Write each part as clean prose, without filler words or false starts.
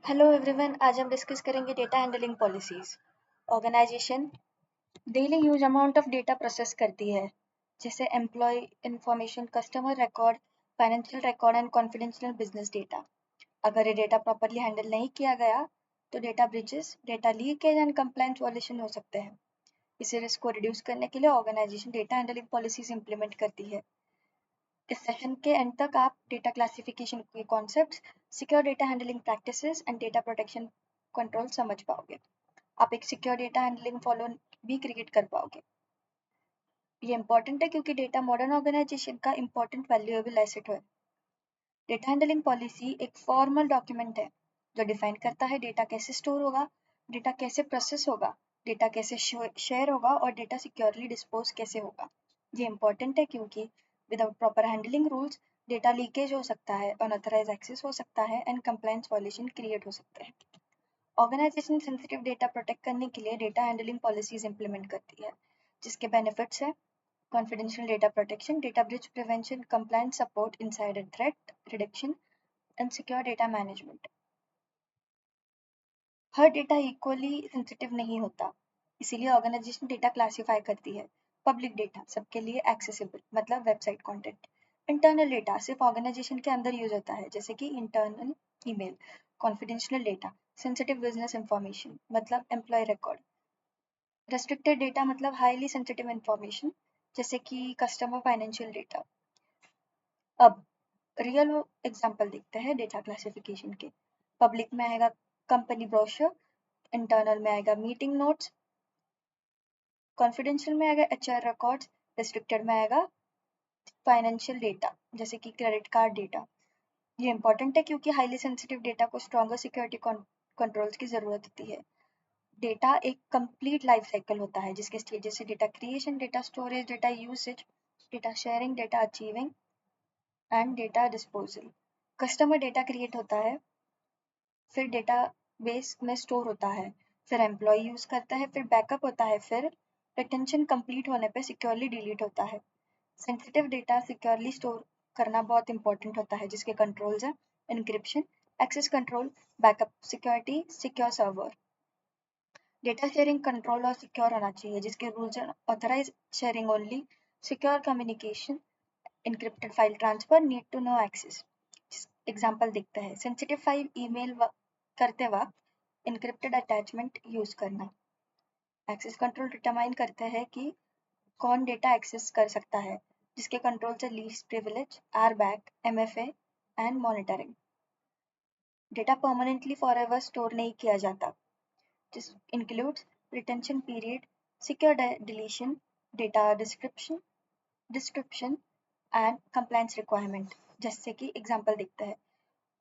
Hello everyone, आज हम discuss करेंगे data handling policies. Organization daily huge amount of data process करती है, जैसे employ information, customer record, financial record and confidential business data. अगर ये डेटा प्रॉपरली हैंडल नहीं किया गया तो data breaches, data leakage and compliance violation हो सकते हैं। इसी रिस्क को रिड्यूस करने के लिए organization data handling policies implement करती है। इस सेशन के एंड तक आप डेटा क्लासिफिकेशन के concepts, secure data handling practices and data protection control समझ पाओगे। आप एक सिक्योर डेटा हैंडलिंग फॉलो भी क्रिएट कर पाओगे। ये इंपॉर्टेंट है क्योंकि डेटा मॉडर्न ऑर्गेनाइजेशन का इंपॉर्टेंट वैल्यूएबल एसेट है। डेटा हैंडलिंग पॉलिसी एक फॉर्मल डॉक्यूमेंट है जो डिफाइन करता है डेटा कैसे स्टोर होगा, डेटा कैसे प्रोसेस होगा, डेटा कैसे शेयर होगा और डेटा सिक्योरली डिस्पोज कैसे होगा। ये इंपॉर्टेंट है क्योंकि without proper handling rules data leakage हो सकता है, अनऑथराइज एक्सेस हो सकता है एंड कंप्लायंस वायलेशन क्रिएट हो सकते हैं। ऑर्गेनाइजेशन सेंसिटिव डेटा प्रोटेक्ट करने के लिए डेटा हैंडलिंग पॉलिसीज इंप्लीमेंट करती है, जिसके बेनिफिट्स है confidential data protection, data breach prevention, compliance support, insider threat reduction, and secure data management. Her data equally sensitive नहीं होता, इसीलिए ऑर्गेनाइजेशन डेटा क्लासिफाई करती है। पब्लिक डेटा सबके लिए एक्सेसिबल, मतलब वेबसाइट कंटेंट। इंटरनल डेटा सिर्फ ऑर्गेनाइजेशन के अंदर यूज होता है, जैसे कि internal email. Confidential data sensitive business information, मतलब एम्प्लॉय रिकॉर्ड। रेस्ट्रिक्टेड डेटा मतलब हाईली सेंसिटिव इंफॉर्मेशन, जैसे कि कस्टमर फाइनेंशियल डेटा। अब रियल एग्जांपल देखते हैं डेटा क्लासिफिकेशन के। पब्लिक में आएगा कंपनी ब्रोशर, इंटरनल में आएगा मीटिंग नोट्स, कॉन्फिडेंशियल में आएगा एचआर रिकॉर्ड्स, रिस्ट्रिक्टेड में आएगा फाइनेंशियल डेटा, जैसे कि क्रेडिट कार्ड डेटा। ये इंपॉर्टेंट है क्योंकि हाईली सेंसिटिव डेटा को स्ट्रॉन्गर सिक्योरिटी कंट्रोल्स की जरूरत होती है। डेटा एक कंप्लीट लाइफ साइकिल होता है, जिसके स्टेजेस से data creation, data storage, data usage, data sharing, data achieving and data disposal. Customer data create होता है, फिर डेटा बेस में स्टोर होता है, फिर एम्प्लॉय यूज करता है, फिर बैकअप होता है, फिर रिटेंशन कंप्लीट होने पे सिक्योरली डिलीट होता है। सेंसिटिव डेटा सिक्योरली स्टोर करना बहुत इंपॉर्टेंट होता है, जिसके कंट्रोल्स हैं encryption, access control, backup security, secure server. Data sharing control और सिक्योर होना चाहिए, जिसके रूल्स हैं authorize sharing only, secure communication, encrypted file transfer, need to know access। Example देखते हैं, सेंसिटिव फाइल ईमेल करते वक्त encrypted अटैचमेंट यूज करना। एक्सेस कंट्रोल डिटरमाइन करते हैं कि कौन डेटा एक्सेस कर सकता है, जिसके कंट्रोल से least privilege, RBAC, MFA and monitoring. Data permanently forever store नहीं किया जाता, जिस includes retention period, secure deletion, data description and compliance requirement. जैसे कि एग्जांपल देखते हैं,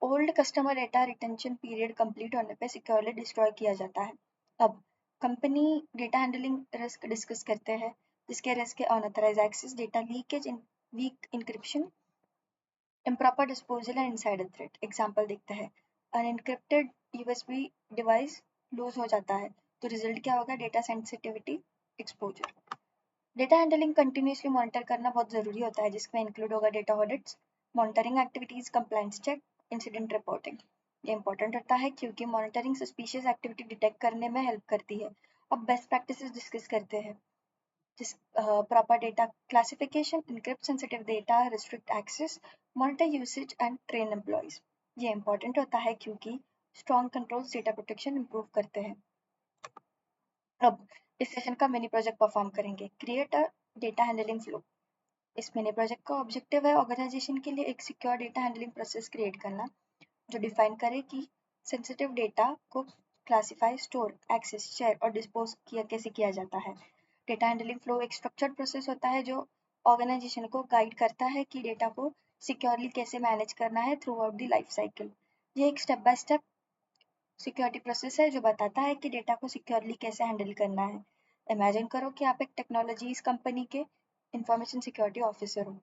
old customer data retention period complete होने पे सिक्योरली डिस्ट्रॉय किया जाता है। अब company data handling risk discuss करते हैं, जिसके रिस्क है unauthorize access, data leakage, weak encryption, improper disposal and insider threat. Example देखते हैं, अनएन्क्रिप्टेड यूएसबी डिवाइस लूज हो जाता है, तो रिजल्ट क्या होगा, data sensitivity exposure. Data handling continuously monitor करना बहुत जरूरी होता है, जिसमें इंक्लूड होगा data audits, monitoring activities, compliance check, incident reporting. ये इंपॉर्टेंट होता है क्योंकि मॉनिटरिंग सस्पिशियस एक्टिविटी डिटेक्ट करने में हेल्प करती है। अब बेस्ट प्रैक्टिसेस डिस्कस करते हैं, जिस proper data classification, encrypt sensitive data, restrict access, monitor usage and train employees. ये इंपॉर्टेंट होता है क्योंकि strong controls data protection improve करते हैं। अब इस सेशन का मिनी प्रोजेक्ट परफॉर्म करेंगे, create a data handling flow. इस मिनी प्रोजेक्ट का ऑब्जेक्टिव है ऑर्गेनाइजेशन के लिए एक secure data handling process create करना, जो डिफाइन करे कि सेंसिटिव डेटा को क्लासिफाई, स्टोर, एक्सेस, शेयर और डिस्पोज किया कैसे किया जाता है। डेटा हैंडलिंग फ्लो एक स्ट्रक्चर्ड प्रोसेस होता है जो ऑर्गेनाइजेशन को गाइड करता है कि डेटा को सिक्योरली कैसे मैनेज करना है through out the life cycle. ये एक step by step security process है जो बताता है कि डेटा को सिक्योरली कैसे हैंडल करना है। इमेजिन करो कि आप एक टेक्नोलॉजीज कंपनी के इंफॉर्मेशन सिक्योरिटी ऑफिसर हो।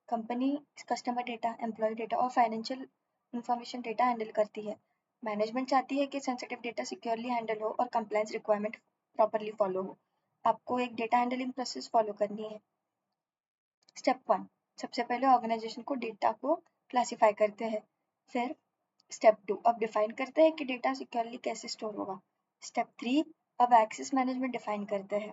Company customer data, employ data और फाइनेंशियल इंफॉर्मेशन डेटा हैंडल करती है। मैनेजमेंट चाहती है कि सेंसिटिव डेटा सिक्योरली हैंडल हो और कंप्लायंस रिक्वायरमेंट प्रॉपरली फॉलो हो। आपको एक डेटा हैंडलिंग प्रोसेस फॉलो करनी है। स्टेप 1, सबसे पहले ऑर्गेनाइजेशन को डेटा को क्लासिफाई करते हैं, फिर स्टेप 2, अब डिफाइन करते हैं कि डेटा सिक्योरली कैसे स्टोर होगा। स्टेप 3, अब एक्सेस मैनेजमेंट डिफाइन करते हैं।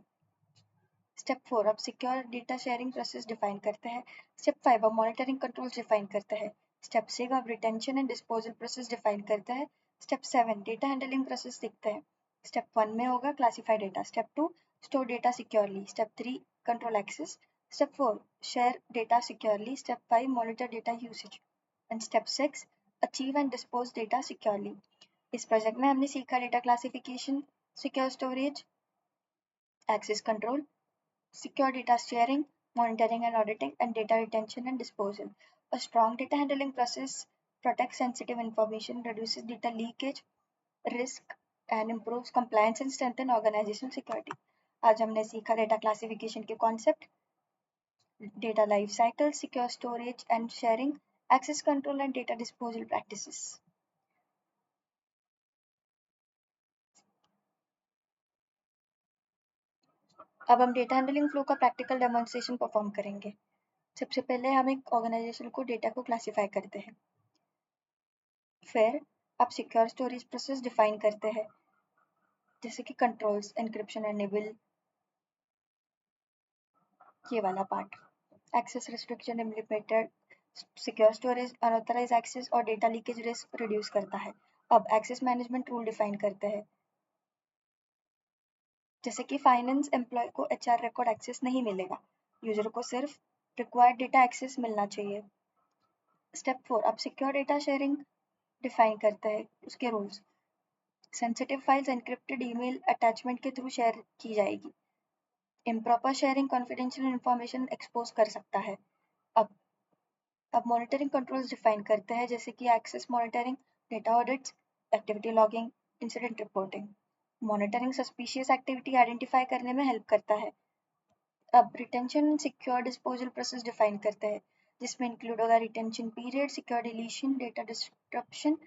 स्टेप 4, अब secure data sharing process define करते हैं। स्टेप 5, अब मॉनिटरिंग कंट्रोल्स डिफाइन करते हैं। स्टेप 6, अब retention and disposal process define करते हैं। स्टेप 7, डेटा हैंडलिंग प्रोसेस दिखते हैं। स्टेप 1 में होगा classify data. Step 2, store data securely. Step 3, control access. Step 4, share data securely. Step 5, monitor data usage. And step 6, achieve and dispose data securely. इस project में हमने सीखा data classification, secure storage, access control, secure data sharing, monitoring and auditing, and data retention and disposal. A strong data handling process protects sensitive information, reduces data leakage risk, and improves compliance and strengthen organizational security. आज हमने सीखा data classification के concept, data life cycle, secure storage and sharing, access control and data disposal practices. अब हम data handling flow का practical demonstration perform करेंगे। सबसे पहले हम एक ऑर्गेनाइजेशन को डेटा को क्लासिफाई करते हैं। फिर आप सिक्योर स्टोरेज प्रोसेस डिफाइन करते हैं, जैसे कि कंट्रोल्स, एन्क्रिप्शन एनेबल, ये वाला part. Access restriction implemented, secure storage unauthorized access और डेटा लीकेज रिस्क रिड्यूस करता है। अब एक्सेस मैनेजमेंट रूल डिफाइन करते हैं, जैसे कि फाइनेंस एम्प्लॉय को एचआर रिकॉर्ड एक्सेस नहीं मिलेगा, यूजर को सिर्फ रिक्वायर्ड डेटा एक्सेस मिलना चाहिए। स्टेप 4, अब सिक्योर डेटा शेयरिंग डिफाइन करते हैं, उसके rules. Sensitive files encrypted email attachment के थ्रू शेयर की जाएगी। Improper sharing confidential information expose कर सकता है। अब मॉनिटरिंग कंट्रोल्स डिफाइन करते हैं, जैसे कि access monitoring, data audits, activity logging, incident reporting. Monitoring suspicious activity identify करने में हेल्प करता है। अब retention and secure disposal process define करते हैं, जिसमें इंक्लूड होगा retention period, secure deletion, data disruption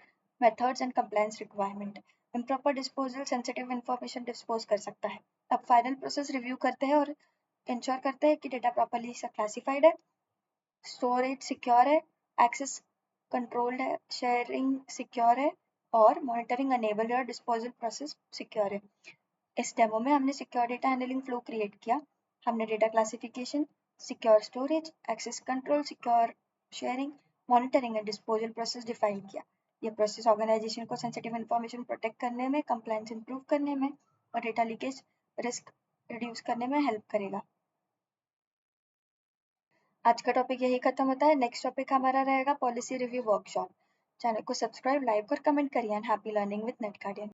methods and compliance requirement. Improper disposal sensitive information dispose कर सकता है। अब फाइनल प्रोसेस रिव्यू करते हैं और इंश्योर करते हैं कि डेटा प्रॉपर्ली क्लासिफाइड है, स्टोरेज सिक्योर है, एक्सेस कंट्रोल्ड है, शेयरिंग सिक्योर है और मॉनिटरिंग अनेबल है और डिस्पोजल प्रोसेस सिक्योर है। इस डेमो में हमने secure data handling flow create किया। हमने data classification, secure storage, access control, secure sharing, monitoring and disposal process define किया। ये प्रोसेस ऑर्गेनाइजेशन को सेंसिटिव इन्फॉर्मेशन प्रोटेक्ट करने में, कंप्लायंस इंप्रूव करने में और डेटा लीकेज रिस्क रिड्यूस करने में हेल्प करेगा। आज का टॉपिक यही खत्म होता है। नेक्स्ट टॉपिक हमारा रहेगा पॉलिसी रिव्यू वर्कशॉप। चैनल को सब्सक्राइब, लाइक और कमेंट करिए। And happy learning with net guardian.